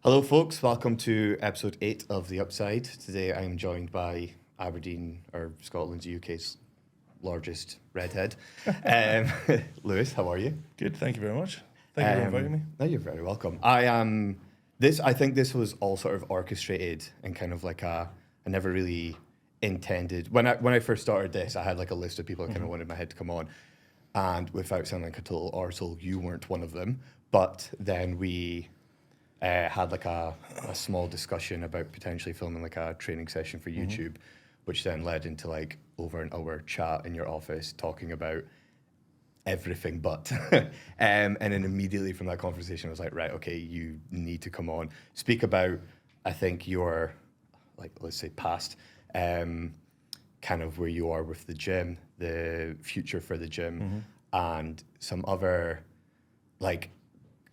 Hello, folks. Welcome to episode 8 of The Upside. Today I'm joined by Aberdeen, or Scotland's UK's largest redhead. Lewis, how are you? Good, thank you very much. Thank you for inviting me. No, you're very welcome. I think this was all sort of orchestrated and kind of like I never really intended. When I first started this, I had like a list of people I kind of wanted my head to come on. And without sounding like a total arsehole, you weren't one of them. But then we had like a small discussion about potentially filming like a training session for YouTube, which then led into like over an hour chat in your office talking about everything but. And then immediately from that conversation, I was like, right, okay, you need to come on, speak about, I think your, like, let's say past, kind of where you are with the gym, the future for the gym, and some other, like,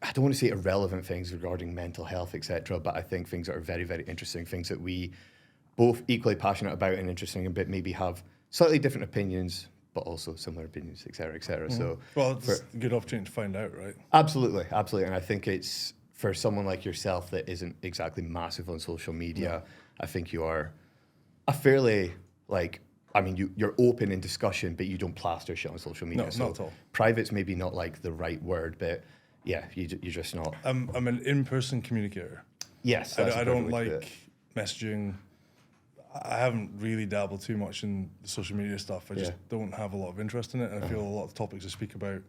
I don't want to say irrelevant things regarding mental health, etc., but I think things that are very, very interesting, things that we both equally passionate about and interesting, but maybe have slightly different opinions, but also similar opinions, etc., etc. So, Well, it's a good opportunity to find out, right? absolutely, absolutely, and I think it's for someone like yourself that isn't exactly massive on social media. I think you are a fairly like. I mean, you're open in discussion, but you don't plaster shit on social media. No, so not at all. Private's maybe not like the right word, but yeah, you're just not. I'm an in-person communicator. Yes, I that's a don't perfect way to put like it. messaging. I haven't really dabbled too much in the social media stuff. I just don't have a lot of interest in it, and I feel a lot of topics I speak about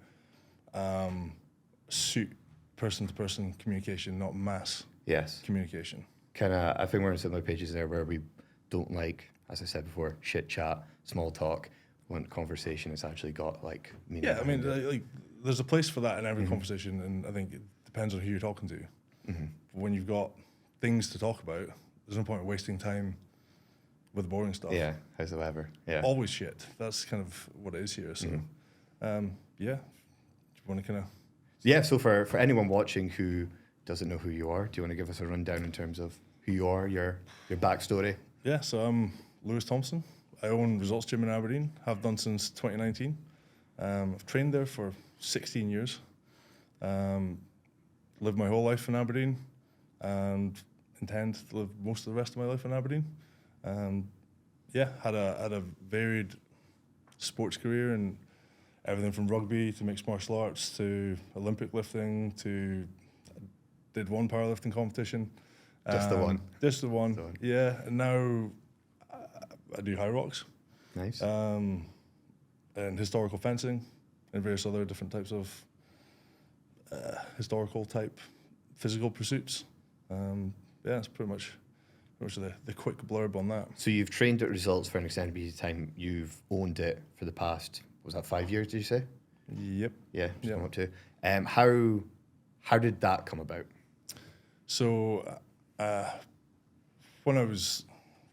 suit person-to-person communication, not mass Yes, communication. kind of. I think we're on similar pages there where we don't like, as I said before, shit chat, small talk. When conversation has actually got like meaning. Yeah, I mean, behind it. like, there's a place for that in every conversation, and I think it depends on who you're talking to. When you've got things to talk about, there's no point in wasting time with boring stuff. Yeah, how's the weather? Yeah. Always shit. That's kind of what it is here. So, yeah, do you want to kind of... Yeah, so for anyone watching who doesn't know who you are, do you want to give us a rundown in terms of who you are, your backstory? Yeah, so I'm Lewis Thomson. I own Results Gym in Aberdeen, have done since 2019. I've trained there for 16 years. Lived my whole life in Aberdeen and intend to live most of the rest of my life in Aberdeen. Yeah, had a varied sports career and everything from rugby to mixed martial arts to Olympic lifting to did one powerlifting competition. Just the one. Just the one. Just the one. Yeah, and now I do high rocks Nice. and historical fencing and various other different types of historical type physical pursuits. Yeah, that's pretty much the quick blurb on that. So you've trained at Results for an extended period of time. You've owned it for the past, was that 5 years, did you say? Yep. Yeah, just Yeah. come up to. How did that come about? So when I was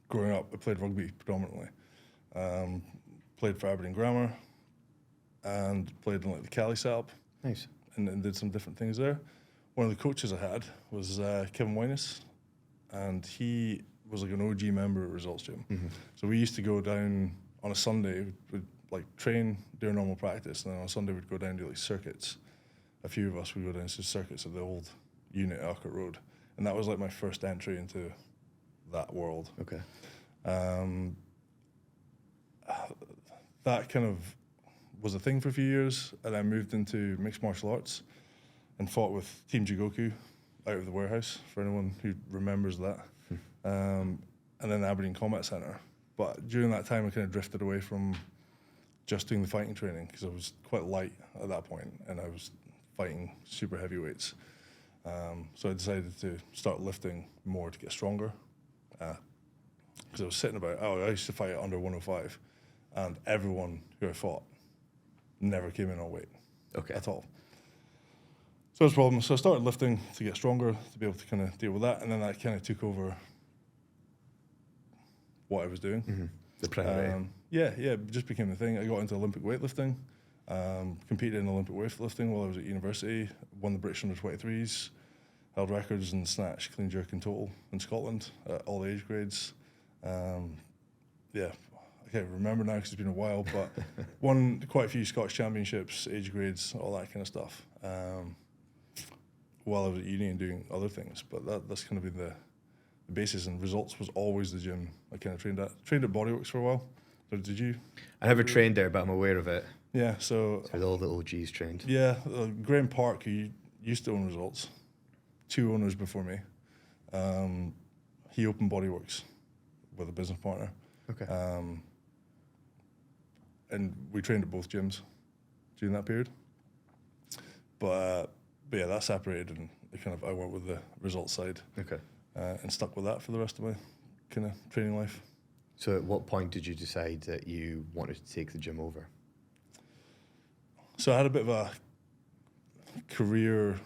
growing up, I played rugby predominantly. Played for Aberdeen Grammar and played in like the Cali setup Nice. and did some different things there. One of the coaches I had was Kevin Winus, and he was like an OG member at Results Gym. So we used to go down on a Sunday, we'd like train, do a normal practice, and then on a Sunday we'd go down and do like circuits. A few of us would go down to circuits of the old unit at Urquhart Road, and that was like my first entry into that world. Okay. That kind of was a thing for a few years, and I moved into mixed martial arts and fought with Team Jigoku out of the warehouse, for anyone who remembers that. And then the Aberdeen Combat Centre. But during that time, I kind of drifted away from just doing the fighting training because I was quite light at that point, and I was fighting super heavyweights. So I decided to start lifting more to get stronger. Because I was sitting about, I used to fight at under 105, and everyone who I fought never came in on weight Okay. at all. So that's a problem. So I started lifting to get stronger, to be able to kind of deal with that, and then that kind of took over what I was doing. The priority. Yeah, it just became the thing. I got into Olympic weightlifting, competed in Olympic weightlifting while I was at university, won the British under-23s, held records in snatch, clean jerk and total in Scotland at all age grades. Yeah, I can't remember now because it's been a while, but won quite a few Scottish championships, age grades, all that kind of stuff. while I was at uni and doing other things. But that's kind of been the basis, and results was always the gym I kind of trained at. Trained at Bodyworks for a while. So did you? I never trained there, but I'm aware of it. Yeah, so... It's where all the OGs trained. Yeah, Graham Park, who used to own Results, 2 owners before me, he opened Bodyworks with a business partner. Okay. And we trained at both gyms during that period. But yeah, that separated, and I went with the Results side. Okay. And stuck with that for the rest of my kind of training life. So at what point did you decide that you wanted to take the gym over? So I had a bit of a career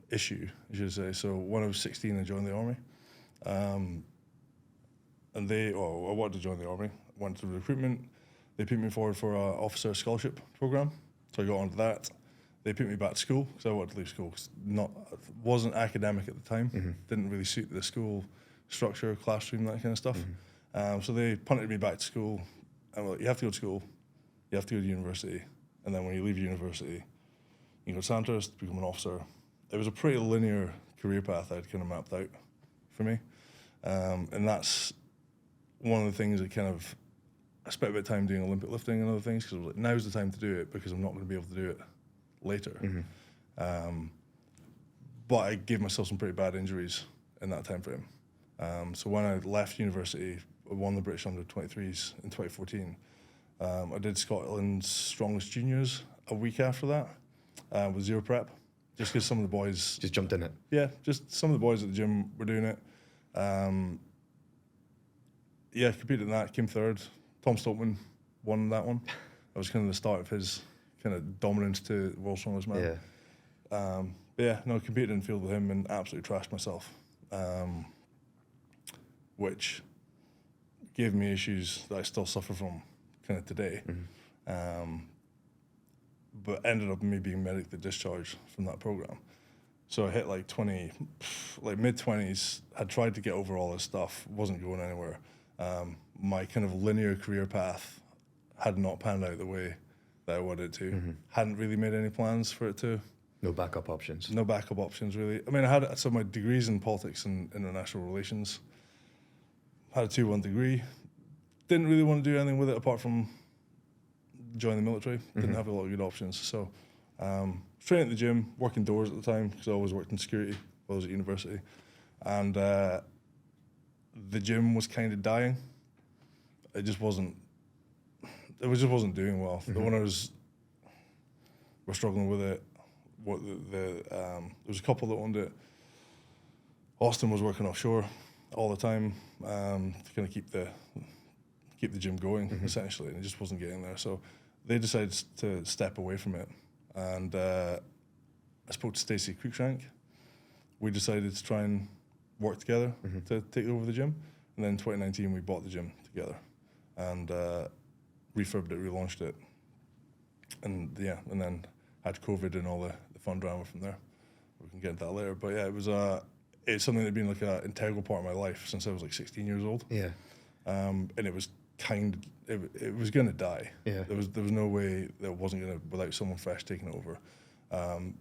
issue, I should say. So when I was 16, I joined the army. And I wanted to join the army. Went through recruitment. They put me forward for an officer scholarship program. So I got onto that. They put me back to school because I wanted to leave school. Cause wasn't academic at the time. Mm-hmm. Didn't really suit the school structure, classroom, that kind of stuff. Mm-hmm. So they punted me back to school. And well, you have to go to school. You have to go to university. And then when you leave university, you go to Sandhurst, become an officer. It was a pretty linear career path I'd kind of mapped out for me. And that's one of the things that I spent a bit of time doing Olympic lifting and other things because I was like, now's the time to do it because I'm not going to be able to do it later. Mm-hmm. But I gave myself some pretty bad injuries in that time frame. So when I left university, I won the British Under-23s in 2014. I did Scotland's Strongest Juniors a week after that with zero prep, just because some of the boys... Just jumped in it? Yeah, just some of the boys at the gym were doing it. Competed in that, came third. Thomson won that one. That was kind of the start of his kind of dominance to World's Strongest Man. Yeah. Competed in field with him and absolutely trashed myself, which gave me issues that I still suffer from kind of today. Mm-hmm. But ended up me being medically discharged from that program. So I hit mid-20s, had tried to get over all this stuff, wasn't going anywhere. My kind of linear career path had not panned out the way that I wanted it to. Mm-hmm. Hadn't really made any plans for it to. No backup options? No backup options, really. I mean, I had my degrees in politics and international relations. Had a 2-1 degree. Didn't really want to do anything with it apart from join the military. Didn't have a lot of good options. So training at the gym, working doors at the time because I always worked in security while I was at university. And the gym was kind of dying. It just wasn't doing well. The owners were struggling with it. There was a couple that owned it. Austin was working offshore all the time to kind of keep the gym going, essentially, and it just wasn't getting there. So they decided to step away from it. And I spoke to Stacey Cruikshank. We decided to try and work together to take over the gym. And then in 2019, we bought the gym together and refurbed it, relaunched it. And then had COVID and all the fun drama from there. We can get into that later. But yeah, it's something that's been like an integral part of my life since I was like 16 years old. Yeah. And it was it was going to die. Yeah. There was no way that it wasn't going to without someone fresh taking it over.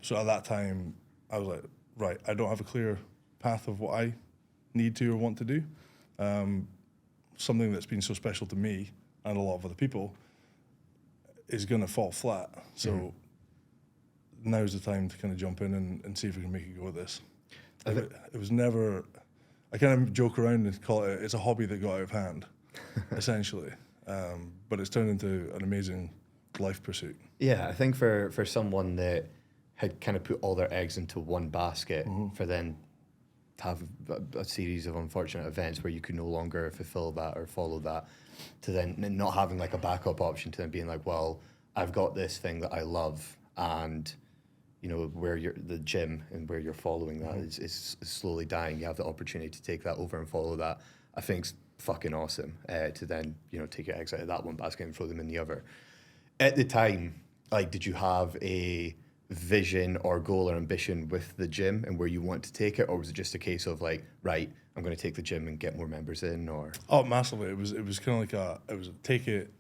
So at that time, I was like, right, I don't have a clear path of what I need to or want to do. Something that's been so special to me and a lot of other people is going to fall flat. So now's the time to kind of jump in and see if we can make a go at this. It was never... I kind of joke around and call it's a hobby that got out of hand, essentially. But it's turned into an amazing life pursuit. Yeah, I think for someone that had kind of put all their eggs into one basket, for then to have a series of unfortunate events where you could no longer fulfill that or follow that, to then not having like a backup option, to then being like, well, I've got this thing that I love, and you know, where the gym and where you're following that is slowly dying. You have the opportunity to take that over and follow that. I think it's fucking awesome to then, you know, take your eggs out of that one basket and throw them in the other. At the time, like, did you have a vision or goal or ambition with the gym and where you want to take it, or was it just a case of like, right, I'm going to take the gym and get more members in? Or massively. It was kind of like take it,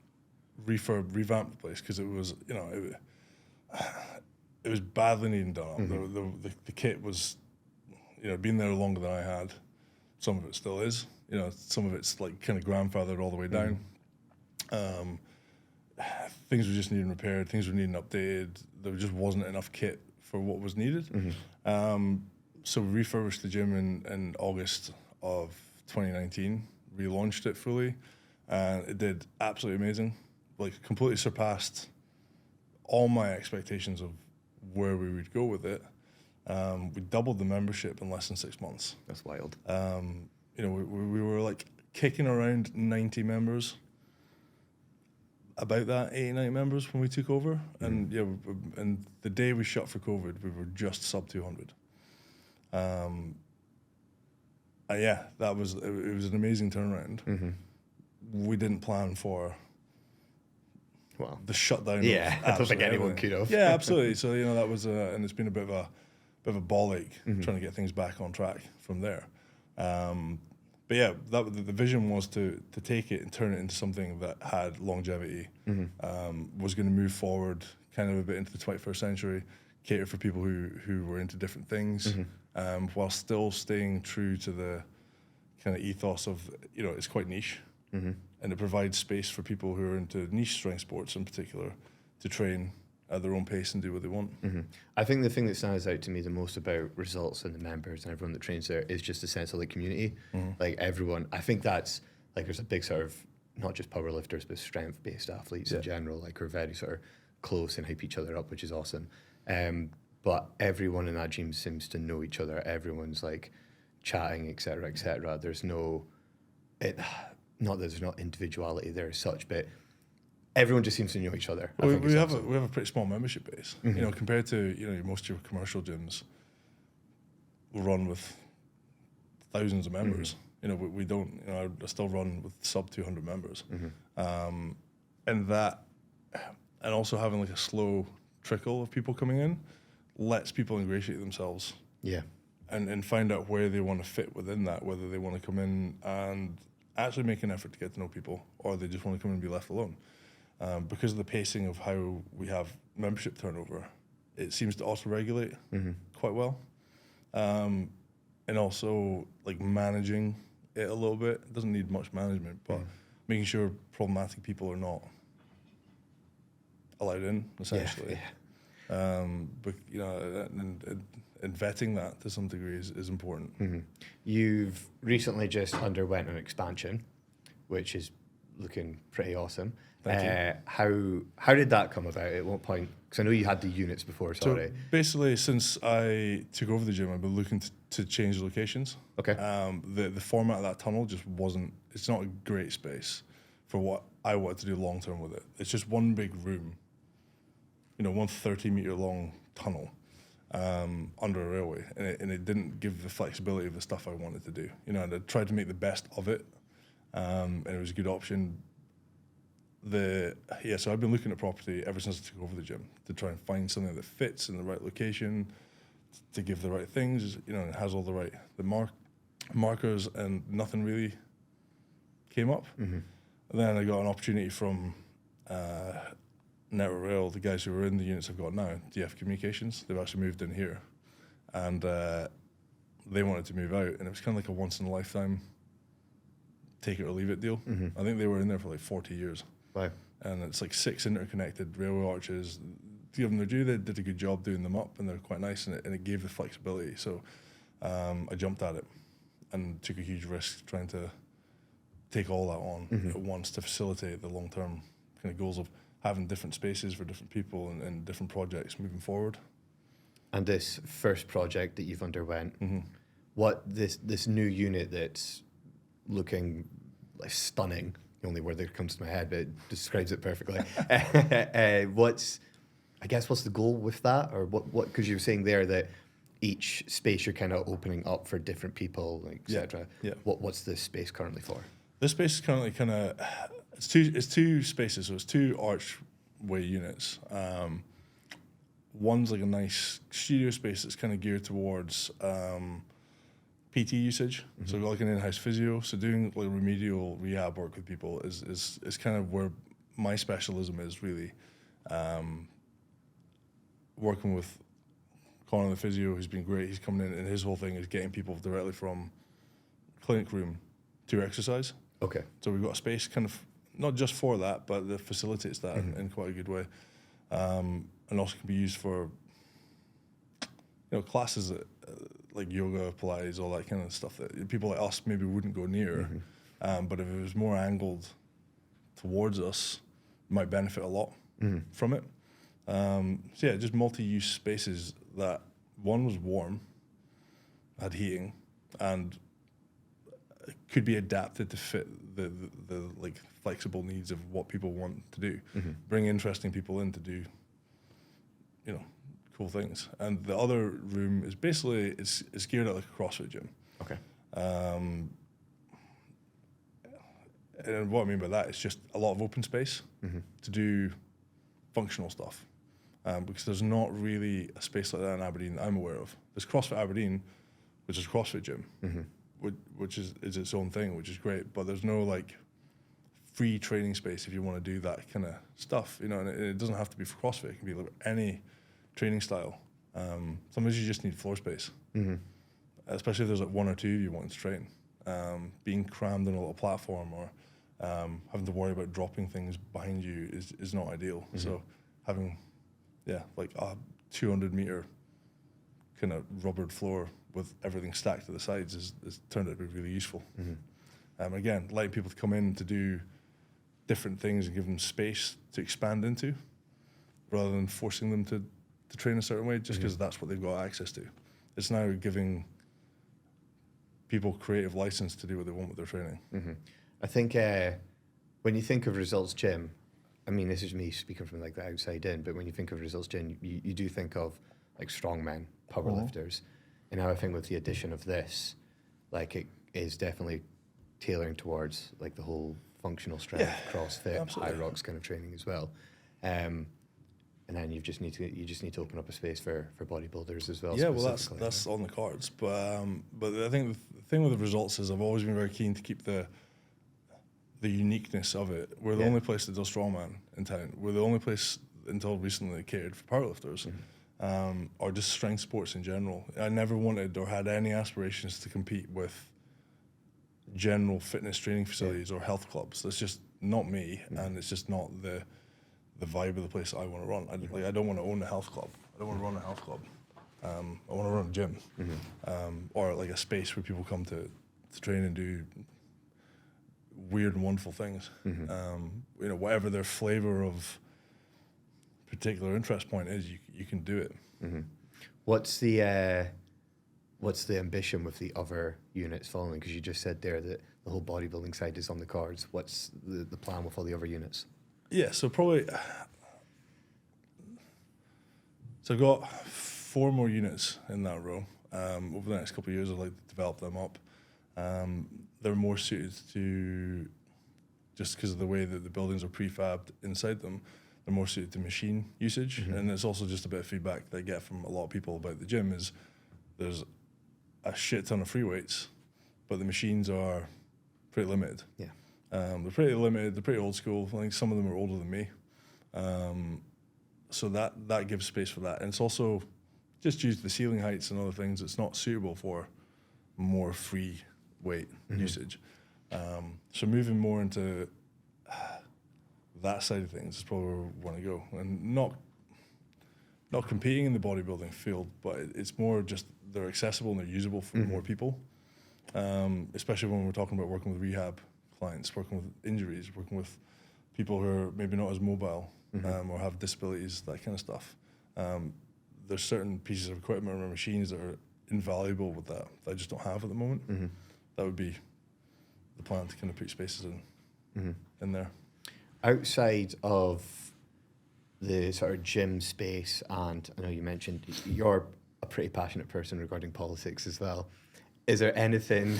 refurb, revamp the place, because it was, you know, it was badly needing done up. The kit was, been there longer than I had. Some of it still is. Some of it's like kind of grandfathered all the way down. Things were just needing repaired. Things were needing updated. There just wasn't enough kit for what was needed. So we refurbished the gym in August of 2019, relaunched it fully, and it did absolutely amazing. Like, completely surpassed all my expectations of where we would go with it. We doubled the membership in less than 6 months. That's wild. We were like kicking around 90 members, about that 89 members when we took over, and and the day we shut for COVID, we were just sub 200. It was an amazing turnaround. We didn't plan for the shutdown. Yeah, I don't think anyone could have. Yeah, absolutely. So that was and it's been a bit of a ball ache trying to get things back on track from there. But yeah, the vision was to take it and turn it into something that had longevity, was going to move forward kind of a bit into the 21st century, cater for people who were into different things, while still staying true to the kind of ethos of, it's quite niche, and it provides space for people who are into niche strength sports in particular to train at their own pace and do what they want. I think the thing that stands out to me the most about results and the members and everyone that trains there is just a sense of like community. Like everyone, I think that's like there's a big sort of not just powerlifters but strength-based athletes in general, like are very sort of close and hype each other up, which is awesome. But everyone in that gym seems to know each other. Everyone's like chatting, etc., etc. There's not that there's not individuality there as such, but everyone just seems to know each other. We have a pretty small membership base, compared to most of your commercial gyms run with thousands of members. We don't. I still run with sub 200 members, and also having like a slow trickle of people coming in lets people ingratiate themselves. Yeah, and find out where they want to fit within that. Whether they want to come in and actually make an effort to get to know people, or they just want to come in and be left alone. Because of the pacing of how we have membership turnover, it seems to auto-regulate quite well. And also, like, managing it a little bit. It doesn't need much management, but making sure problematic people are not allowed in, essentially. But, and vetting that to some degree is important. You've recently just underwent an expansion, which is looking pretty awesome. How did that come about? At what point? Because I know you had the units before. Sorry. So basically, since I took over the gym, I've been looking to change locations. Okay. The format of that tunnel just wasn't. It's not a great space for what I wanted to do long term with it. It's just one big room. One 30-meter long tunnel under a railway, and it didn't give the flexibility of the stuff I wanted to do. And I tried to make the best of it, and it was a good option. So I've been looking at property ever since I took over the gym to try and find something that fits in the right location, to give the right things, and has all the markers, and nothing really came up. And then I got an opportunity from Network Rail, the guys who were in the units I've got now, DF Communications. They've actually moved in here, and they wanted to move out, and it was kind of like a once in a lifetime take it or leave it deal. I think they were in there for like 40 years. Wow. And it's like 6 interconnected railway arches. To give them their due, they did a good job doing them up, and they're quite nice, and it gave the flexibility. So I jumped at it and took a huge risk trying to take all that on at once to facilitate the long-term kind of goals of having different spaces for different people and different projects moving forward. And this first project that you've underwent, what this new unit that's looking like stunning, the only word that comes to my head, but it describes it perfectly. What's the goal with that? Or what, because you were saying there that each space you're kind of opening up for different people, like, et cetera. Yeah. What's this space currently for? This space is currently it's two spaces, so it's 2 archway units. One's like a nice studio space that's kind of geared towards PT usage, so like an in-house physio. So doing like remedial rehab work with people is kind of where my specialism is really. working with Connor, the physio, who's been great. He's coming in, and his whole thing is getting people directly from clinic room to exercise. Okay. So we've got a space kind of not just for that, but that facilitates that in quite a good way, and also can be used for classes that, like yoga, Pilates, all that kind of stuff that people like us maybe wouldn't go near. But if it was more angled towards us, might benefit a lot from it. So yeah, just multi-use spaces that one was warm, had heating, and could be adapted to fit the like flexible needs of what people want to do. Bring interesting people in to do, cool things. And the other room is basically it's geared at like a CrossFit gym. Okay. And what I mean by that is just a lot of open space to do functional stuff. Because there's not really a space like that in Aberdeen that I'm aware of. There's CrossFit Aberdeen, which is a CrossFit gym, which is its own thing, which is great. But there's no like free training space if you want to do that kind of stuff, and it doesn't have to be for CrossFit. It can be like any training style. Sometimes you just need floor space, especially if there's like one or two of you wanting to train. Being crammed on a little platform or having to worry about dropping things behind you is not ideal. So having like a 200-meter kind of rubbered floor with everything stacked to the sides is turned out to be really useful. Again, letting people to come in to do different things and give them space to expand into, rather than forcing them to train a certain way just because that's what they've got access to. It's now giving people creative license to do what they want with their training. I think when you think of Results Gym, I mean, this is me speaking from like the outside in, but when you think of Results Gym, you do think of like strongmen, powerlifters. And now I think with the addition of this, like it is definitely tailoring towards like the whole functional strength, CrossFit, absolutely. high rocks kind of training as well. And then you just need to open up a space for bodybuilders as well. Yeah, well, that's on the cards. But I think the thing with the Results is I've always been very keen to keep the uniqueness of it. We're the only place that does strongman in town. We're the only place until recently that catered for powerlifters, or just strength sports in general. I never wanted or had any aspirations to compete with general fitness training facilities or health clubs. That's just not me, and it's just not the vibe of the place I want to run. I don't want to own a health club. I don't want to run a health club. I want to run a gym, or like a space where people come to train and do weird and wonderful things. Whatever their flavor of particular interest point is, you can do it. What's the ambition with the other units following? Because you just said there that the whole bodybuilding side is on the cards. What's the plan with all the other units? Yeah, so probably. So I've got 4 more units in that row. Over the next couple of years, I'd like to develop them up. They're more suited to, just because of the way that the buildings are prefabbed inside them, they're more suited to machine usage. And it's also just a bit of feedback that I get from a lot of people about the gym is there's a shit ton of free weights, but the machines are pretty limited. Yeah. They're pretty limited, they're pretty old school. I think some of them are older than me. So that gives space for that. And it's also just due to the ceiling heights and other things, it's not suitable for more free weight usage. So moving more into that side of things is probably where we want to go. And not competing in the bodybuilding field, but it's more just they're accessible and they're usable for more people. Especially when we're talking about working with rehab clients, working with injuries, working with people who are maybe not as mobile or have disabilities, that kind of stuff. There's certain pieces of equipment or machines that are invaluable with that I just don't have at the moment. That would be the plan, to kind of put spaces in there. Outside of the sort of gym space, and I know you mentioned you're a pretty passionate person regarding politics as well. Is there anything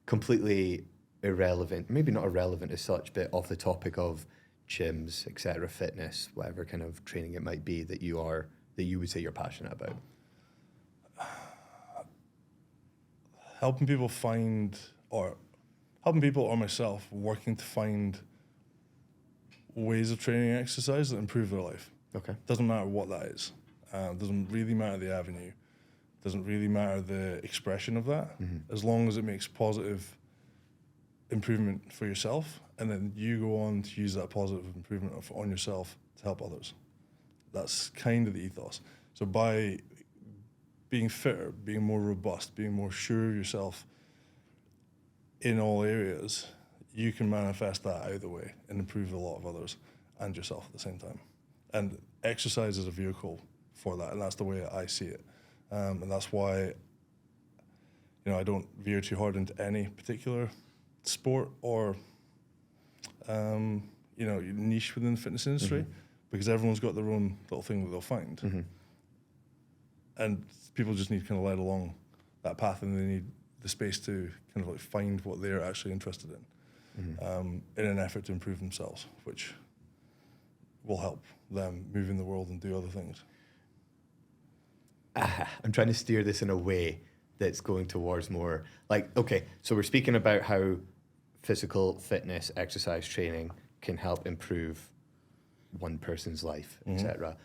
completely irrelevant, maybe not irrelevant as such, but off the topic of gyms, etc., fitness, whatever kind of training it might be that you would say you're passionate about? Helping people or myself working to find ways of training and exercise that improve their life. Okay. Doesn't matter what that is. Doesn't really matter the avenue. Doesn't really matter the expression of that, as long as it makes positive improvement for yourself, and then you go on to use that positive improvement on yourself to help others. That's kind of the ethos. So by being fitter, being more robust, being more sure of yourself in all areas, you can manifest that out of the way and improve a lot of others and yourself at the same time. And exercise is a vehicle for that, and that's the way I see it. And that's why, I don't veer too hard into any particular sport or, niche within the fitness industry, because everyone's got their own little thing that they'll find. And people just need to kind of let along that path, and they need the space to kind of like find what they're actually interested in an effort to improve themselves, which will help them move in the world and do other things. I'm trying to steer this in a way that's going towards more like, okay, so we're speaking about how physical fitness, exercise training can help improve one person's life, etc.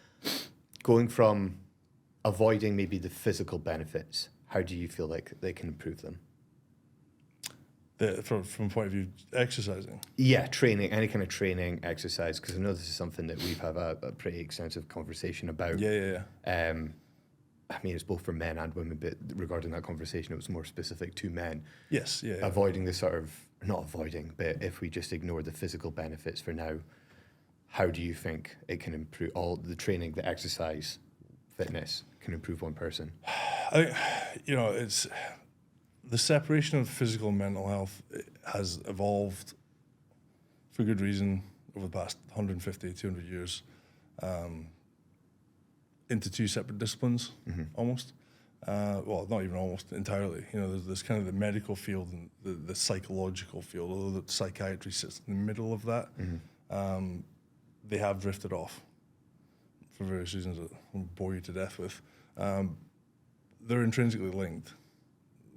Going from avoiding maybe the physical benefits, how do you feel like they can improve them? From point of view, exercising? Yeah, training, any kind of training, exercise, because I know this is something that we've had a pretty extensive conversation about. Yeah. I mean, it's both for men and women, but regarding that conversation, it was more specific to men. Yes, yeah. Avoiding the sort of, not avoiding, but if we just ignore the physical benefits for now, how do you think it can improve all the training, the exercise, fitness can improve one person? I think, it's the separation of physical and mental health has evolved for good reason over the past 150, 200 years. Into two separate disciplines, almost. Well, not even almost, entirely. There's kind of the medical field and the psychological field, although the psychiatry sits in the middle of that. They have drifted off for various reasons that I'll bore you to death with. They're intrinsically linked.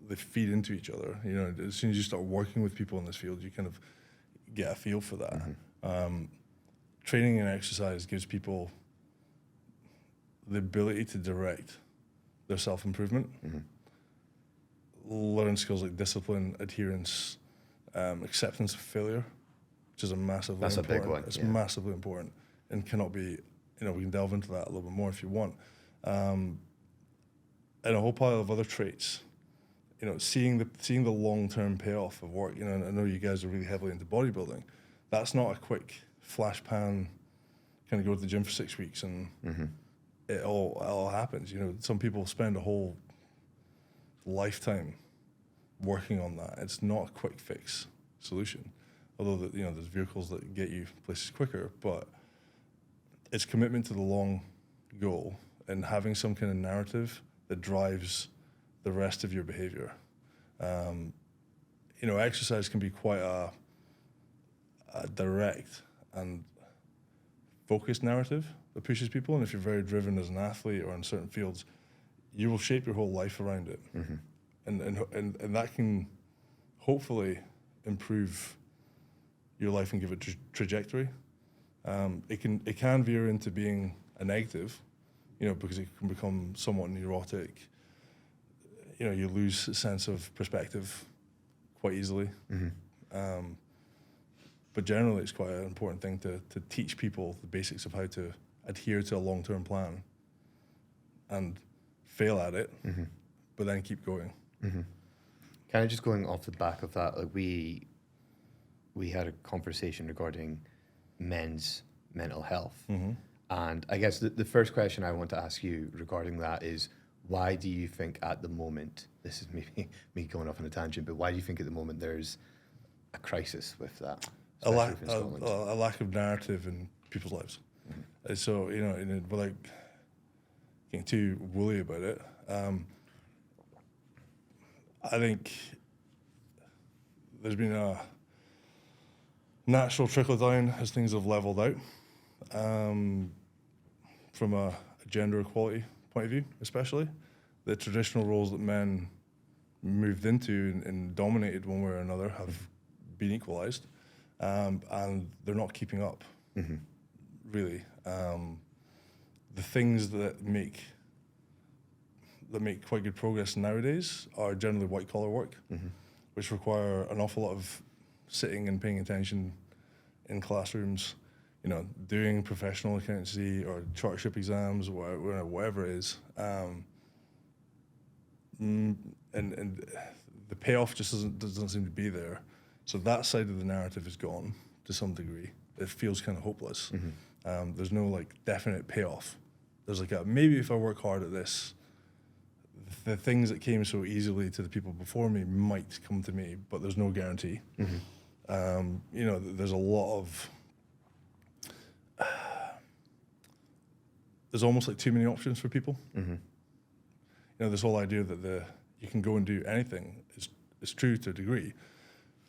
They feed into each other. As soon as you start working with people in this field, you kind of get a feel for that. Training and exercise gives people the ability to direct their self-improvement, learn skills like discipline, adherence, acceptance of failure, which is massively important. That's a big one. It's massively important and cannot be, we can delve into that a little bit more if you want. And a whole pile of other traits, seeing the long-term payoff of work. I know you guys are really heavily into bodybuilding. That's not a quick flash pan, kind of go to the gym for 6 weeks and it all happens. Some people spend a whole lifetime working on that. It's not a quick fix solution, although there's vehicles that get you places quicker, but it's commitment to the long goal and having some kind of narrative that drives the rest of your behavior. Exercise can be quite a direct and focused narrative that pushes people, and if you're very driven as an athlete or in certain fields, you will shape your whole life around it, and that can hopefully improve your life and give it trajectory. It can veer into being a negative, because it can become somewhat neurotic. You lose a sense of perspective quite easily. But generally, it's quite an important thing to teach people the basics of how to adhere to a long-term plan and fail at it, but then keep going. Kind of just going off the back of that, like we had a conversation regarding men's mental health. And I guess the first question I want to ask you regarding that is, why do you think at the moment, this is maybe me going off on a tangent, but why do you think at the moment there's a crisis with that? A lack of narrative in people's lives. So, without getting too woolly about it, I think there's been a natural trickle down as things have leveled out, from a gender equality point of view, especially. The traditional roles that men moved into and dominated one way or another have been equalized, and they're not keeping up, really. the things that make quite good progress nowadays are generally white collar work, which require an awful lot of sitting and paying attention in classrooms, you know, doing professional accountancy or chartership exams, whatever it is. And the payoff just doesn't seem to be there. So that side of the narrative is gone to some degree. It feels kind of hopeless. There's no like definite payoff. There's like maybe if I work hard at this, the things that came so easily to the people before me might come to me, but there's no guarantee. You know, there's a lot of, there's almost like too many options for people. You know, this whole idea that you can go and do anything is true to a degree.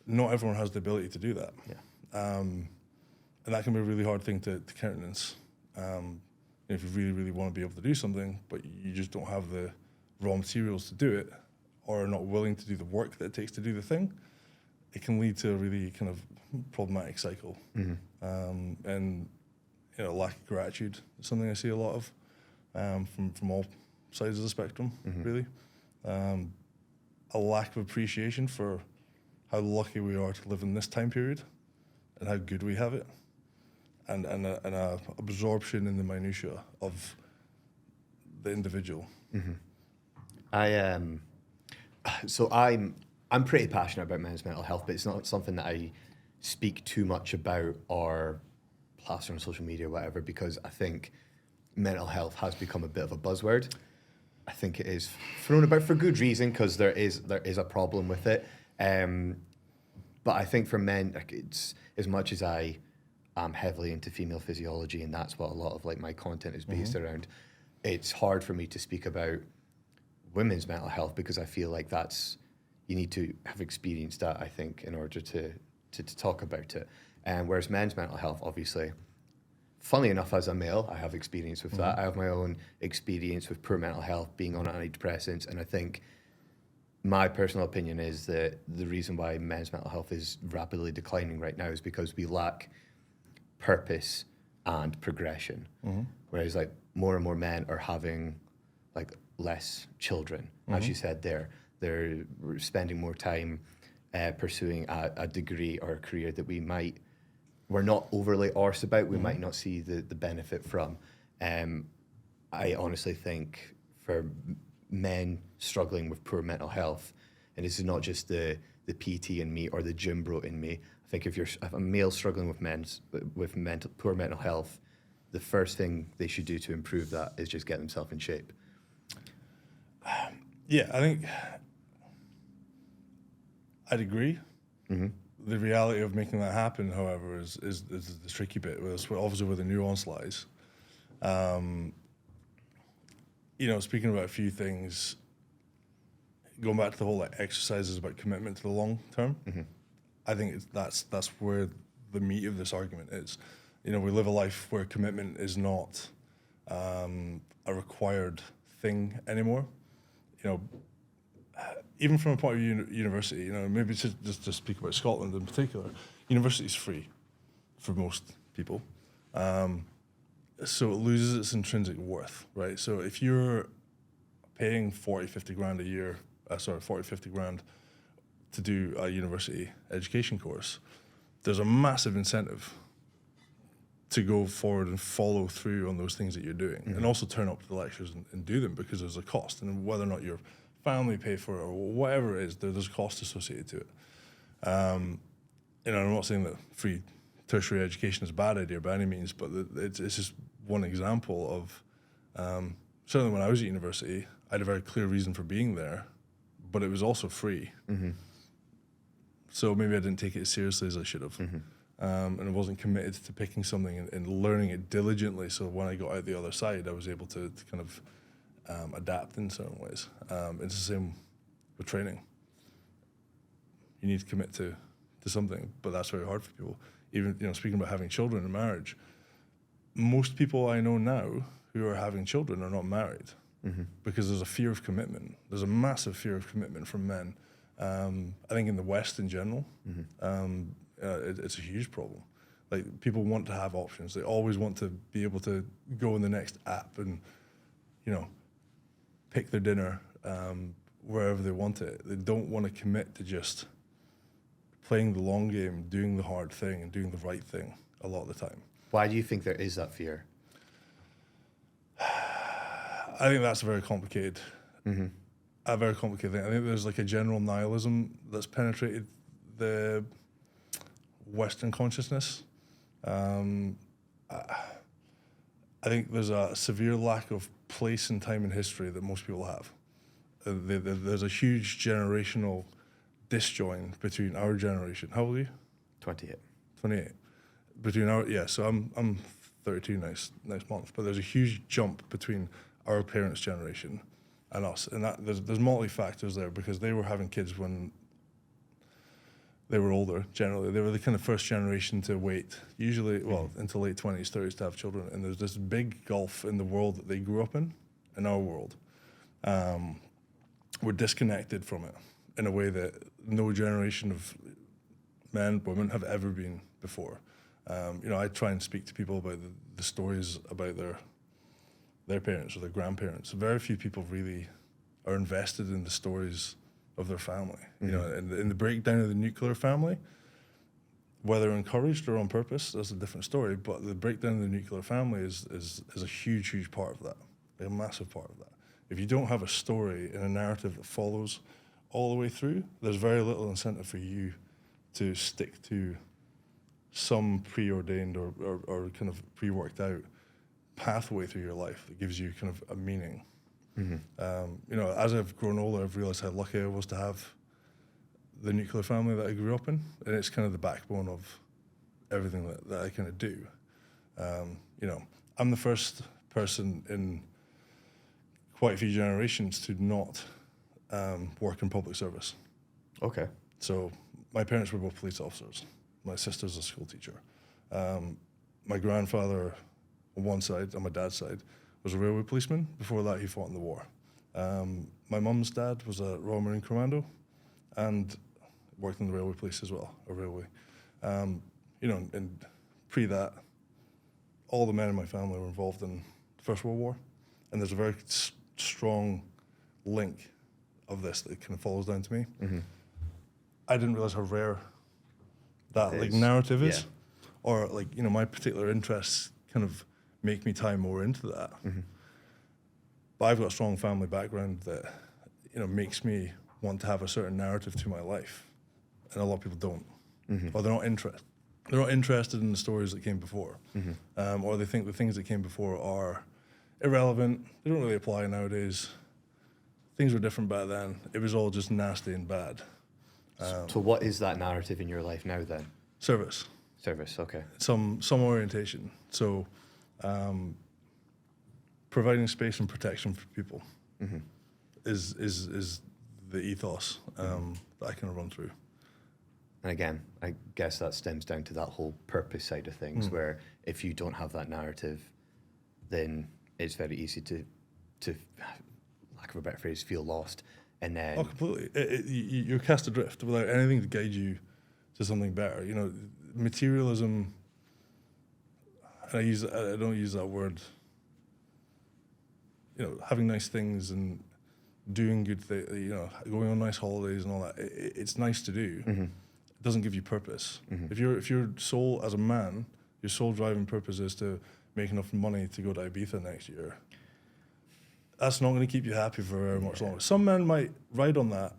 Not everyone has the ability to do that. And that can be a really hard thing to countenance. If you really, really want to be able to do something, but you just don't have the raw materials to do it, or are not willing to do the work that it takes to do the thing, it can lead to a really kind of problematic cycle. And you know, lack of gratitude is something I see a lot of from all sides of the spectrum, really. A lack of appreciation for how lucky we are to live in this time period and how good we have it, and a absorption in the minutiae of the individual. So I'm pretty passionate about men's mental health, but it's not something that I speak too much about or plaster on social media or whatever, because I think mental health has become a bit of a buzzword. I think it is thrown about for good reason, because there is a problem with it. But I think for men, like, it's as much as I am heavily into female physiology, and that's what a lot of like my content is based around. It's hard for me to speak about women's mental health, because I feel like you need to have experienced that, I think, in order to talk about it. Whereas men's mental health, obviously, funnily enough, as a male, I have experience with that. I have my own experience with poor mental health, being on antidepressants, and I think my personal opinion is that the reason why men's mental health is rapidly declining right now is because we lack purpose and progression. Whereas like more and more men are having like less children, as you said there. They're spending more time pursuing a degree or a career that we're not overly arsed about, we might not see the benefit from. I honestly think for men struggling with poor mental health, and this is not just the PT in me or the gym bro in me, I think if a male struggling with poor mental health, the first thing they should do to improve that is just get themselves in shape. Yeah, I think I'd agree. The reality of making that happen, however, is the tricky bit. Obviously, where the nuance lies. You know, speaking about a few things, going back to the whole like exercise is about commitment to the long term. I think that's where the meat of this argument is. You know, we live a life where commitment is not a required thing anymore. You know, even from a point of view university, you know, maybe just to speak about Scotland in particular, university is free for most people. So it loses its intrinsic worth, right? So if you're paying 50 grand a year, 50 grand to do a university education course, there's a massive incentive to go forward and follow through on those things that you're doing, and also turn up to the lectures and do them, because there's a cost, and whether or not your family pay for it or whatever it is, there's a cost associated to it. You know, I'm not saying that free tertiary education is a bad idea by any means, but it's just one example of, certainly when I was at university, I had a very clear reason for being there, but it was also free. So maybe I didn't take it as seriously as I should have. And I wasn't committed to picking something and learning it diligently, so when I got out the other side, I was able to kind of adapt in certain ways. It's the same with training. You need to commit to something, but that's very hard for people. Even, you know, speaking about having children and marriage, most people I know now who are having children are not married, because there's a fear of commitment. There's a massive fear of commitment from men. I think in the West in general, it's a huge problem. Like, people want to have options. They always want to be able to go in the next app and, you know, pick their dinner wherever they want it. They don't want to commit to just playing the long game, doing the hard thing, and doing the right thing a lot of the time. Why do you think there is that fear? I think that's a very complicated thing. I think there's like a general nihilism that's penetrated the Western consciousness. I think there's a severe lack of place and time in history that most people have. There's a huge generational disjoint between our generation. How old are you? 28. 28. So I'm 32 next month. But there's a huge jump between our parents' generation and us, and that there's multi factors there, because they were having kids when they were older. Generally, they were the kind of first generation to wait, usually, well, into late 20s, 30s to have children. And there's this big gulf in the world that they grew up in our world. We're disconnected from it in a way that no generation of men, women have ever been before. You know, I try and speak to people about the stories about their parents or their grandparents. Very few people really are invested in the stories of their family. You know, in the breakdown of the nuclear family, whether encouraged or on purpose, that's a different story. But the breakdown of the nuclear family is a huge part of that, like a massive part of that. If you don't have a story and a narrative that follows all the way through, there's very little incentive for you to stick to some preordained or kind of pre-worked out pathway through your life that gives you kind of a meaning. You know, as I've grown older, I've realized how lucky I was to have the nuclear family that I grew up in, and it's kind of the backbone of everything that I kind of do. You know, I'm the first person in quite a few generations to not work in public service. Okay. So my parents were both police officers. My sister's a school teacher. My grandfather on one side, on my dad's side, was a railway policeman. Before that, he fought in the war. My mum's dad was a Royal Marine Commando and worked in the railway police as well, a railway. You know, and pre that, all the men in my family were involved in the First World War. And there's a very strong link of this that kind of follows down to me. I didn't realize how rare that like narrative is, or like, you know, my particular interests kind of make me tie more into that. But I've got a strong family background that, you know, makes me want to have a certain narrative to my life, and a lot of people don't, or they're not interested in the stories that came before, or they think the things that came before are irrelevant. They don't really apply nowadays. Things were different back then. It was all just nasty and bad. So what is that narrative in your life now then? Service, okay. some orientation. So, providing space and protection for people is the ethos that I kind of run through. And again, I guess that stems down to that whole purpose side of things, where if you don't have that narrative, then it's very easy to lack of a better phrase, feel lost. And then completely. You're cast adrift without anything to guide you to something better. You know, materialism. And I don't use that word. You know, having nice things and doing good things. You know, going on nice holidays and all that. It's nice to do. It doesn't give you purpose. If your soul as a man, your sole driving purpose is to make enough money to go to Ibiza next year, that's not going to keep you happy for very much longer. Some men might ride on that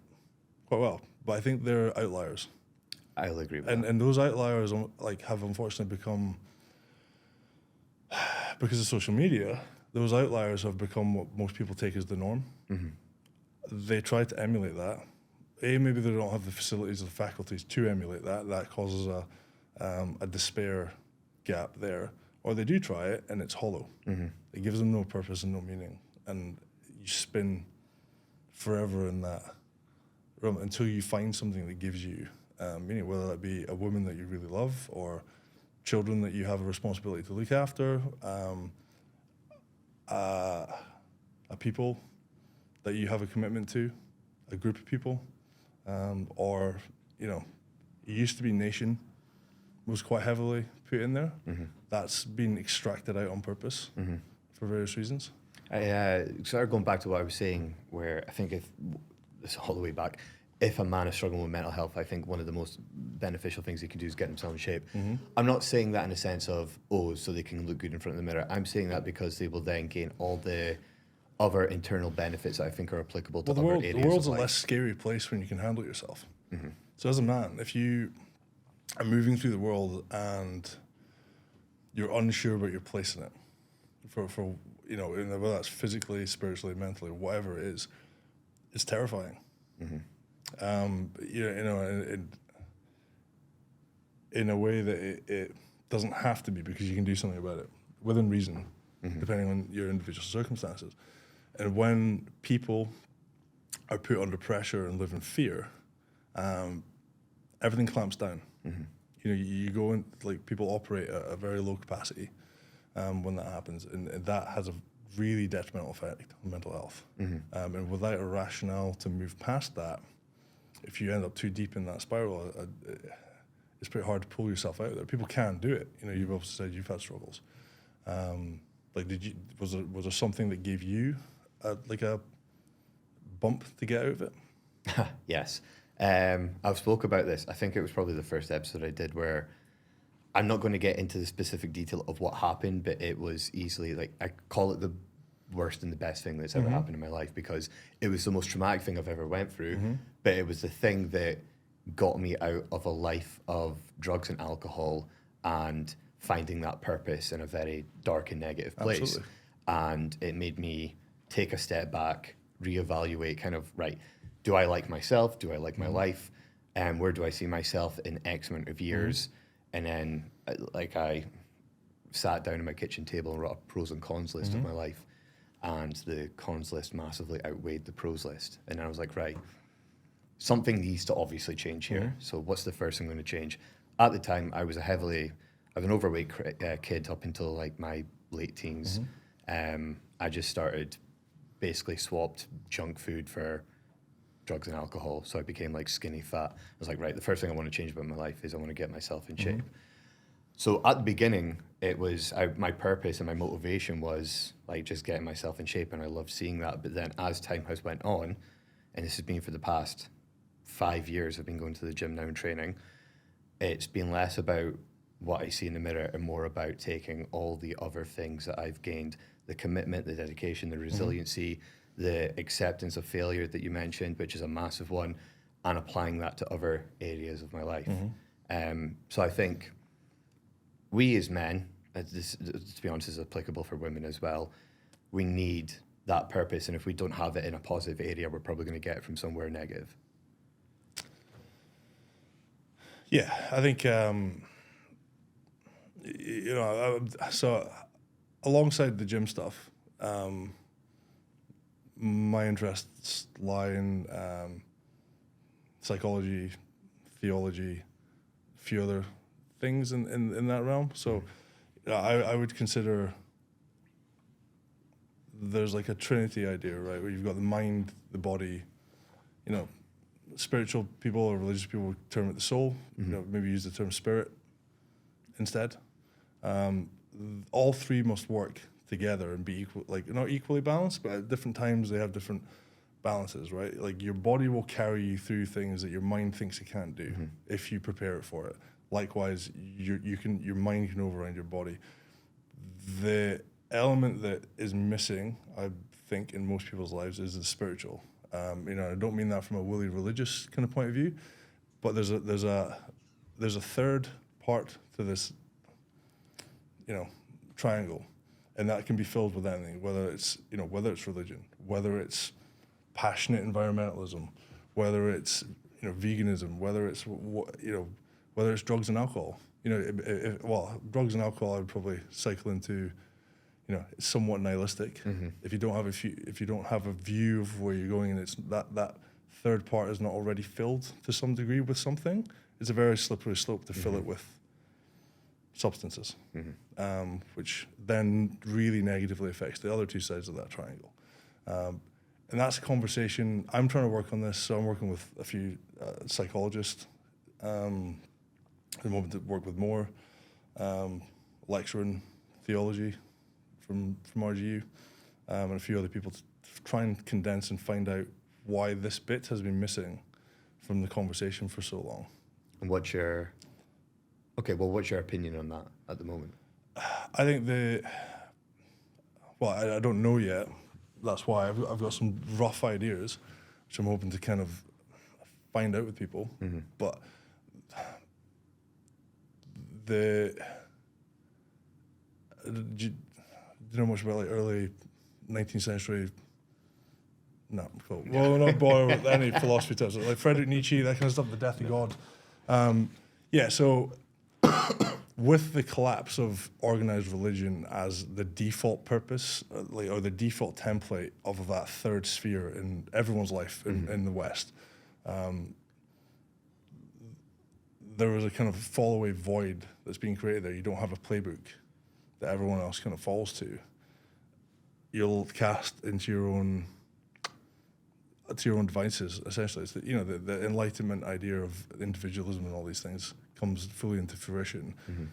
quite well, but I think they're outliers. I'll agree with that. And those outliers like have unfortunately become, because of social media, those outliers have become what most people take as the norm. They try to emulate that. Maybe they don't have the facilities or the faculties to emulate that. That causes a despair gap there. Or they do try it and it's hollow. It gives them no purpose and no meaning. And you spin forever in that realm until you find something that gives you meaning, whether that be a woman that you really love or children that you have a responsibility to look after, a people that you have a commitment to, a group of people, or, you know, it used to be nation was quite heavily put in there. That's been extracted out on purpose for various reasons. I sort of going back to what I was saying, where I think if this is all the way back, if a man is struggling with mental health, I think one of the most beneficial things he can do is get himself in shape. I'm not saying that in a sense of, so they can look good in front of the mirror. I'm saying that because they will then gain all the other internal benefits that I think are applicable to other areas. The world's of a life. less scary place when you can handle yourself. So as a man, if you are moving through the world and you're unsure about your place in it, for whether that's physically, spiritually, mentally, whatever it is, it's terrifying. In a way that it doesn't have to be, because you can do something about it within reason, depending on your individual circumstances. And when people are put under pressure and live in fear, everything clamps down. You go in, like, people operate at a very low capacity when that happens, and that has a really detrimental effect on mental health. And without a rationale to move past that, if you end up too deep in that spiral, it's pretty hard to pull yourself out of there. People can do it. You've also said you've had struggles. Was there something that gave you a bump to get out of it? Yes. I've spoke about this. I think it was probably the first episode I did, where I'm not going to get into the specific detail of what happened, but it was easily, like, I call it the worst and the best thing that's ever happened in my life, because it was the most traumatic thing I've ever went through, but it was the thing that got me out of a life of drugs and alcohol and finding that purpose in a very dark and negative place. Absolutely. And it made me take a step back, reevaluate kind of, right, do I like myself? Do I like my life? And where do I see myself in X amount of years? And then, I sat down at my kitchen table and wrote a pros and cons list of my life. And the cons list massively outweighed the pros list. And I was like, right, something needs to obviously change here. So what's the first thing going to change? At the time, I was an overweight kid up until like my late teens. I just basically swapped junk food for drugs and alcohol. So I became like skinny fat. I was like, right, the first thing I want to change about my life is I want to get myself in shape. So at the beginning, it was my purpose and my motivation was like just getting myself in shape, and I loved seeing that. But then as time has went on, and this has been for the past 5 years, I've been going to the gym now and training, it's been less about what I see in the mirror and more about taking all the other things that I've gained, the commitment, the dedication, the resiliency, the acceptance of failure that you mentioned, which is a massive one, and applying that to other areas of my life. So I think we as men, this, to be honest, is applicable for women as well, we need that purpose, and if we don't have it in a positive area, we're probably going to get it from somewhere negative. Yeah, I think, so alongside the gym stuff, my interests lie in psychology, theology, a few other things in that realm. So I would consider there's like a Trinity idea, right? Where you've got the mind, the body, spiritual people or religious people would term it the soul, maybe use the term spirit instead. All three must work together and be equal, like not equally balanced, but at different times they have different balances, right? Like your body will carry you through things that your mind thinks it can't do if you prepare it for it. Likewise, your mind can override your body. The element that is missing, I think, in most people's lives is the spiritual. I don't mean that from a woolly religious kind of point of view, but there's a third part to this, triangle, and that can be filled with anything, whether it's religion, whether it's passionate environmentalism, whether it's veganism, whether it's drugs and alcohol. Drugs and alcohol I would probably cycle into, it's somewhat nihilistic. If you don't have a view of where you're going, and it's that third part is not already filled to some degree with something, it's a very slippery slope to fill it with substances, which then really negatively affects the other two sides of that triangle. And that's a conversation. I'm trying to work on this, so I'm working with a few psychologists I'm hoping to work with more, lecturing theology from RGU, and a few other people to try and condense and find out why this bit has been missing from the conversation for so long. And what's your opinion on that at the moment? I think I don't know yet. That's why I've got some rough ideas, which I'm hoping to kind of find out with people. Mm-hmm. But do you know much about like early 19th century? No, cool. Well, we're not bothered with any philosophy types like Friedrich Nietzsche, that kind of stuff, the death of God. So with the collapse of organized religion as the default purpose, or the default template of that third sphere in everyone's life in the West, there was a kind of fall away void that's being created there. You don't have a playbook that everyone else kind of falls to. You'll cast into your own devices, essentially. It's the Enlightenment idea of individualism and all these things comes fully into fruition. Mm-hmm.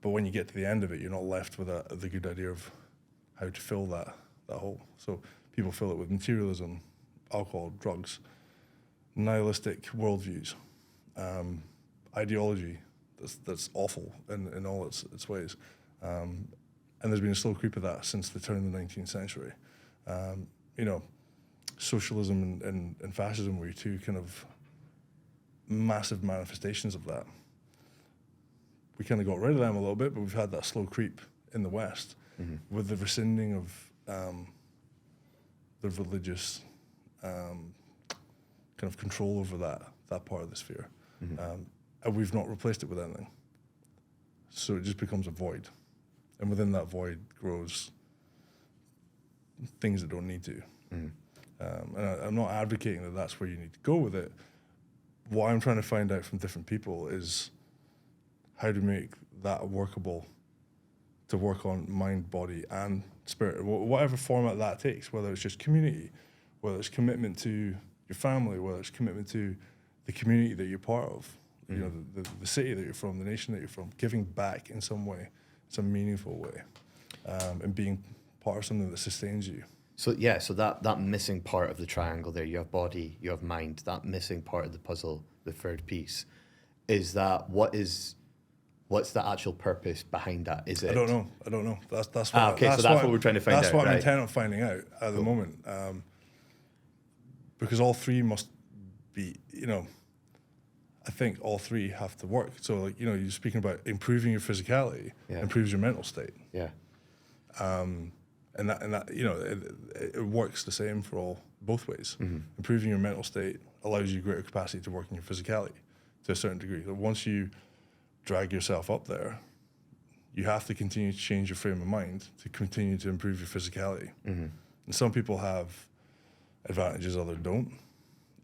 But when you get to the end of it, you're not left with the good idea of how to fill that hole. So people fill it with materialism, alcohol, drugs, nihilistic worldviews, ideology that's awful in all its ways. And there's been a slow creep of that since the turn of the 19th century. Socialism and fascism were two kind of massive manifestations of that. We kind of got rid of them a little bit, but we've had that slow creep in the West with the rescinding of the religious kind of control over that part of the sphere. And we've not replaced it with anything. So it just becomes a void. And within that void grows things that don't need to. And I'm not advocating that that's where you need to go with it. What I'm trying to find out from different people is how to make that workable to work on mind, body, and spirit, whatever format that takes, whether it's just community, whether it's commitment to your family, whether it's commitment to the community that you're part of, the city that you're from, the nation that you're from, giving back in some way, some meaningful way, and being part of something that sustains you. So that missing part of the triangle there, you have body, you have mind, that missing part of the puzzle, the third piece, is that what's the actual purpose behind that? Is it? I don't know. That's what. That's what we're trying to find out. That's what right? I'm intent on finding out at the moment, because all three must be. I think all three have to work. So, you're speaking about improving your physicality, improves your mental state. Yeah. And that it works the same for both ways. Improving your mental state allows you greater capacity to work in your physicality to a certain degree. So once you drag yourself up there, you have to continue to change your frame of mind to continue to improve your physicality. And some people have advantages, others don't,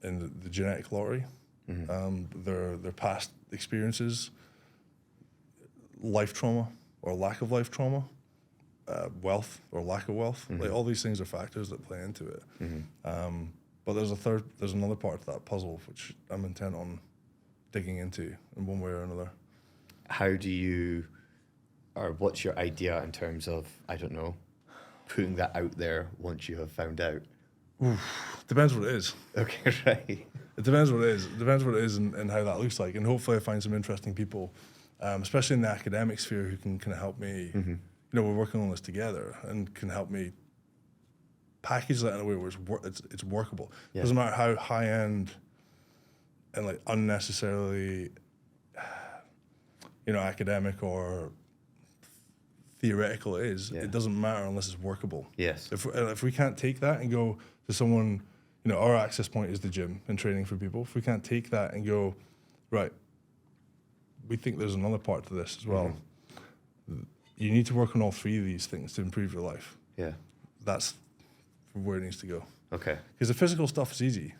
in the genetic lottery. Their past experiences, life trauma or lack of life trauma, wealth or lack of wealth, like all these things are factors that play into it. But there's another part to that puzzle which I'm intent on digging into in one way or another. How do you, or what's your idea in terms of, I don't know, putting that out there once you have found out? Depends what it is. Okay, right. It depends what it is. It depends what it is and how that looks like. And hopefully I find some interesting people, especially in the academic sphere, who can kind of help me. We're working on this together and can help me package that in a way where it's workable. Yeah. Doesn't matter how high end and like unnecessarily, academic or theoretical it is. It doesn't matter unless it's workable. Yes. If we can't take that and go to someone, our access point is the gym and training for people. If we can't take that and go, right, we think there's another part to this as well. You need to work on all three of these things to improve your life. Yeah. That's where it needs to go. Okay. Because the physical stuff is easy.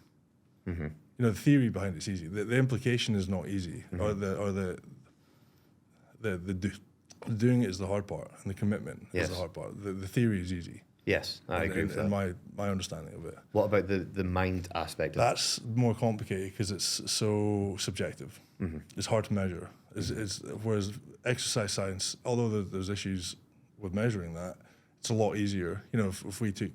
The theory behind it's easy. The implication is not easy, or the doing it is the hard part, and the commitment is the hard part. The theory is easy. Yes, I agree with that. In my understanding of it. What about the mind aspect of That's more complicated because it's so subjective. It's hard to measure. Whereas exercise science, although there's issues with measuring that, it's a lot easier. You know, if we took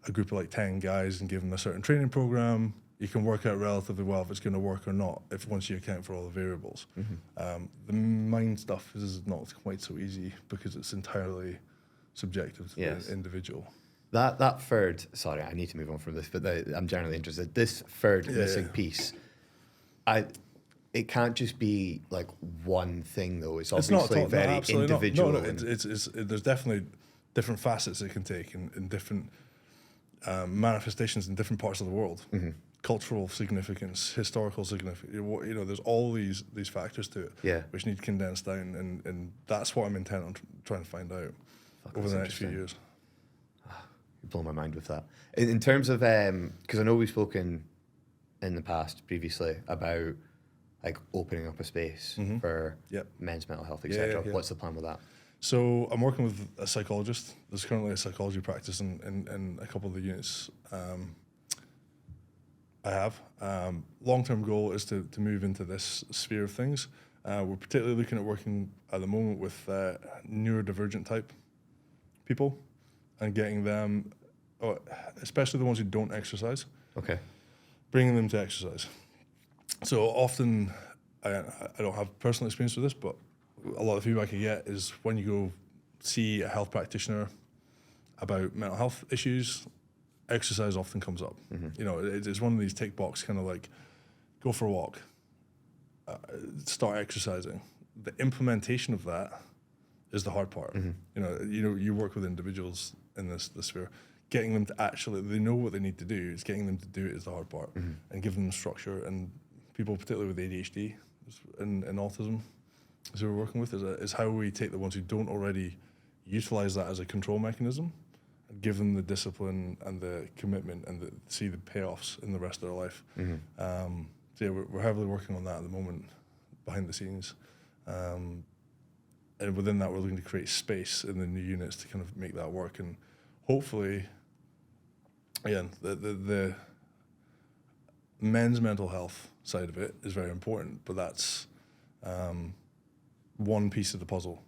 a group of like 10 guys and give them a certain training program, you can work out relatively well if it's going to work or not, if once you account for all the variables. The mind stuff is not quite so easy because it's entirely subjective to the individual. That third, sorry, I need to move on from this, but I'm generally interested. This third missing piece, it can't just be like one thing though. It's obviously very individual. No, it's there's definitely different facets it can take in different manifestations in different parts of the world. Cultural significance, historical significance. You know, there's all these factors to it, which need condensed down, and that's what I'm intent on trying to find out over the next few years. You blow my mind with that. In terms of, because I know we've spoken in the past previously about like opening up a space for men's mental health, etc. What's the plan with that? So I'm working with a psychologist. There's currently a psychology practice in a couple of the units I have. Long-term goal is to move into this sphere of things. We're particularly looking at working at the moment with neurodivergent type people and getting them, especially the ones who don't exercise, bringing them to exercise. So often, I don't have personal experience with this, but a lot of feedback I get is when you go see a health practitioner about mental health issues, exercise often comes up. You know, it's one of these tick box kind of like, go for a walk, start exercising. The implementation of that is the hard part. You know, you work with individuals in this sphere. Getting them to actually, they know what they need to do. It's getting them to do it is the hard part, and giving them structure. And people, particularly with ADHD and autism, as we're working with, is how we take the ones who don't already utilize that as a control mechanism and give them the discipline and the commitment and see the payoffs in the rest of their life. So yeah, we're heavily working on that at the moment, behind the scenes. And within that, we're looking to create space in the new units to kind of make that work. And hopefully, again, the men's mental health side of it is very important, but that's one piece of the puzzle.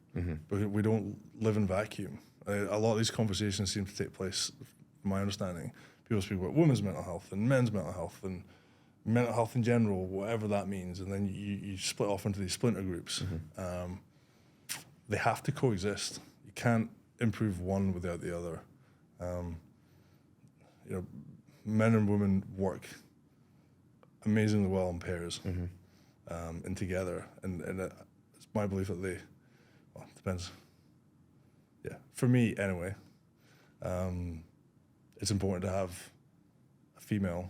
But we don't live in a vacuum. A lot of these conversations seem to take place, from my understanding. People speak about women's mental health and men's mental health and mental health in general, whatever that means, and then you split off into these splinter groups. They have to coexist. You can't improve one without the other. You know, men and women work amazingly well in pairs and together, and it's my belief that they, well, it depends. Yeah, for me anyway, it's important to have a female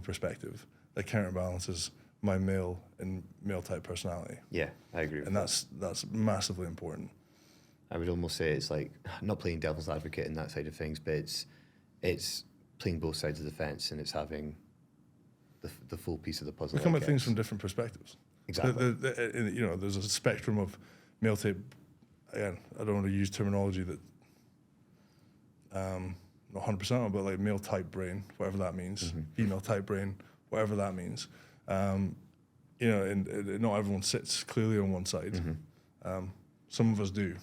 perspective that counterbalances my male and male type personality. Yeah, I agree with and that. That's massively important. I would almost say it's like, not playing devil's advocate in that side of things, but it's playing both sides of the fence, and it's having the full piece of the puzzle. We come at things from different perspectives. Exactly. You know, there's a spectrum of male type. Again, I don't want to use terminology that not 100% on, but like male type brain, whatever that means, female type brain, whatever that means. You know, and not everyone sits clearly on one side. Some of us do.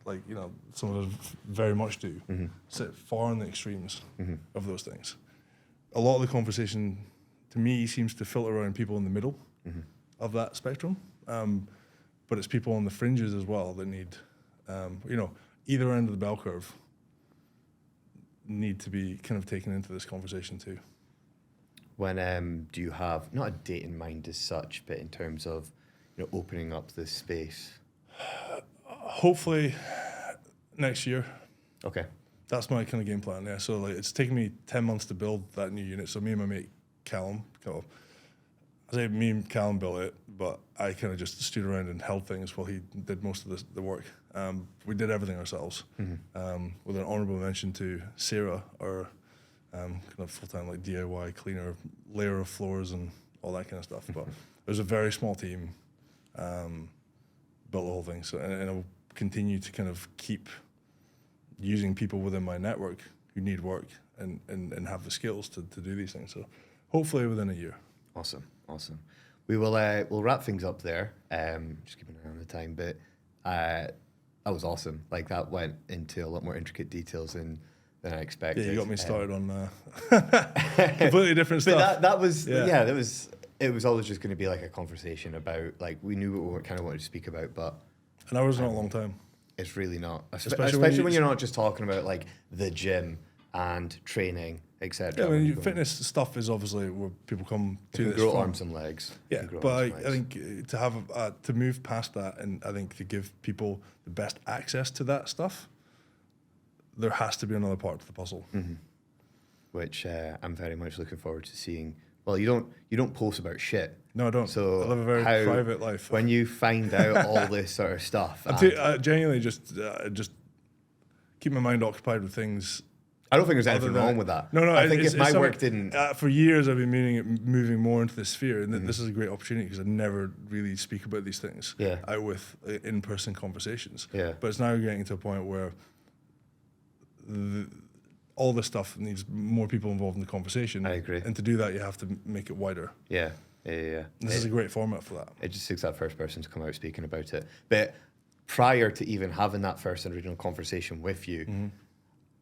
Like, you know, some of us very much do. Sit far on the extremes of those things. A lot of the conversation, to me, seems to filter around people in the middle of that spectrum. But it's people on the fringes as well that need, you know, either end of the bell curve need to be kind of taken into this conversation too. When do you have, not a date in mind as such, but in terms of, you know, opening up this space? Hopefully next year. Okay. That's my kind of game plan, yeah. So like, it's taken me 10 months to build that new unit. So me and my mate Callum, I say me and Callum built it, but I kind of just stood around and held things while he did most of the work. We did everything ourselves, with an honourable mention to Sarah, our kind of full-time like DIY cleaner, layer of floors and all that kind of stuff. But it was a very small team, built the whole thing. So and I will continue to kind of keep using people within my network who need work and have the skills to do these things. So hopefully within a year. Awesome. We will we'll wrap things up there. Just keeping an eye on the time, but that was awesome. Like that went into a lot more intricate details than I expected. Yeah, you got me started on completely different stuff. But that was it was always just going to be like a conversation about, like, we knew what we kind of wanted to speak about, but an hour's not a long time. It's really not, especially when you're not just talking about like the gym and training, etc. Yeah, I mean, fitness stuff is obviously where people come to this grow from. arms and legs. Yeah, but I think to have to move past that, and I think to give people the best access to that stuff, there has to be another part to the puzzle. Mm-hmm. Which I'm very much looking forward to seeing. Well, you don't post about shit. No, I don't. So I live a very private life. When you find out all this sort of stuff, I genuinely just keep my mind occupied with things. I don't think there's anything wrong with that. No. I think if my work didn't. For years, I've been moving more into this sphere, and this is a great opportunity because I never really speak about these things out with in-person conversations. Yeah. But it's now getting to a point where all this stuff needs more people involved in the conversation. I agree. And to do that, you have to make it wider. Yeah. This is a great format for that. It just takes that first person to come out speaking about it. But prior to even having that first and original conversation with you,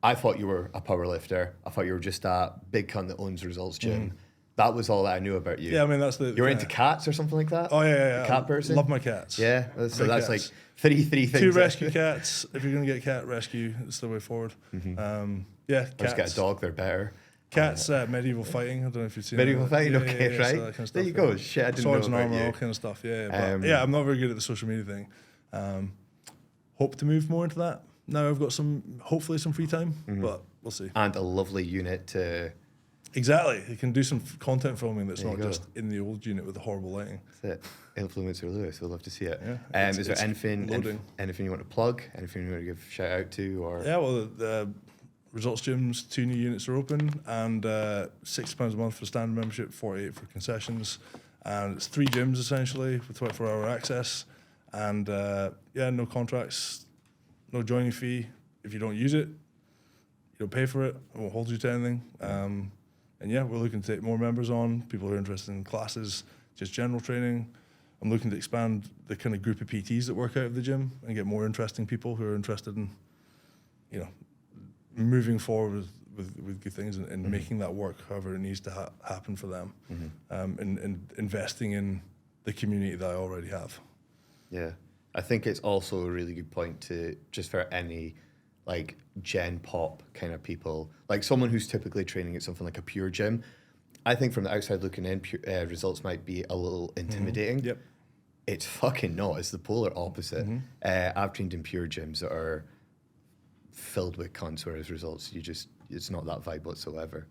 I thought you were a power lifter. I thought you were just a big cunt that owns Results Gym. That was all that I knew about you. Yeah, I mean, that's the... You're into cats or something like that? Oh, yeah. Cat person? Love my cats. Yeah, so that's cats. like three things. 2 rescue cats. If you're going to get cat rescue, it's the way forward. Yeah, cats. Or just get a dog, they're better. Cats, medieval fighting. I don't know if you've seen Medieval that. fighting, Yeah, okay, yeah, right. so that kind of There stuff, you go. Shit, I didn't Swords know and about armor, you. all kind of stuff. Yeah, but I'm not very good at the social media thing. Hope to move more into that. Now I've got hopefully some free time, but we'll see. And a lovely unit to... Exactly. You can do some content filming that's There not you go. just in the old unit with the horrible lighting. That's it. Influencer Lewis, we'd love to see it. Yeah, Is there anything you want to plug? Anything you want to give a shout out to? Or Yeah, well, the Results Gyms, 2 new units are open, and £60 a month for standard membership, 48 for concessions. And it's 3 gyms essentially with 24-hour access. And no contracts, no joining fee. If you don't use it, you don't pay for it. It won't hold you to anything. And we're looking to take more members on, people who are interested in classes, just general training. I'm looking to expand the kind of group of PTs that work out of the gym and get more interesting people who are interested in, moving forward with good things and making that work however it needs to happen for them, and investing in the community that I already have. Yeah, I think it's also a really good point to just for any like gen pop kind of people, like someone who's typically training at something like a pure gym. I think from the outside looking in, Results might be a little intimidating. Yep. It's fucking not. It's the polar opposite. I've trained in pure gyms that are filled with cunts, whereas Results, it's not that vibe whatsoever.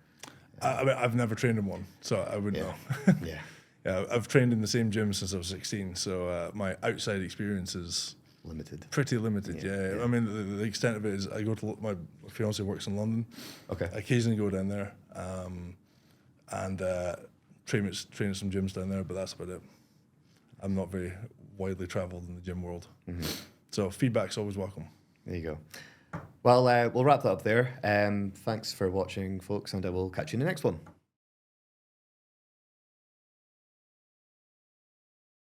I mean, I've never trained in one, so I wouldn't know. Yeah. I've trained in the same gym since I was 16, so my outside experience is pretty limited. Yeah. I mean, the extent of it is I go to my fiance works in London. Okay. I occasionally go down there, and train at some gyms down there, but that's about it. I'm not very widely travelled in the gym world, so feedback's always welcome. There you go. Well, we'll wrap that up there. Thanks for watching, folks, and I will catch you in the next one.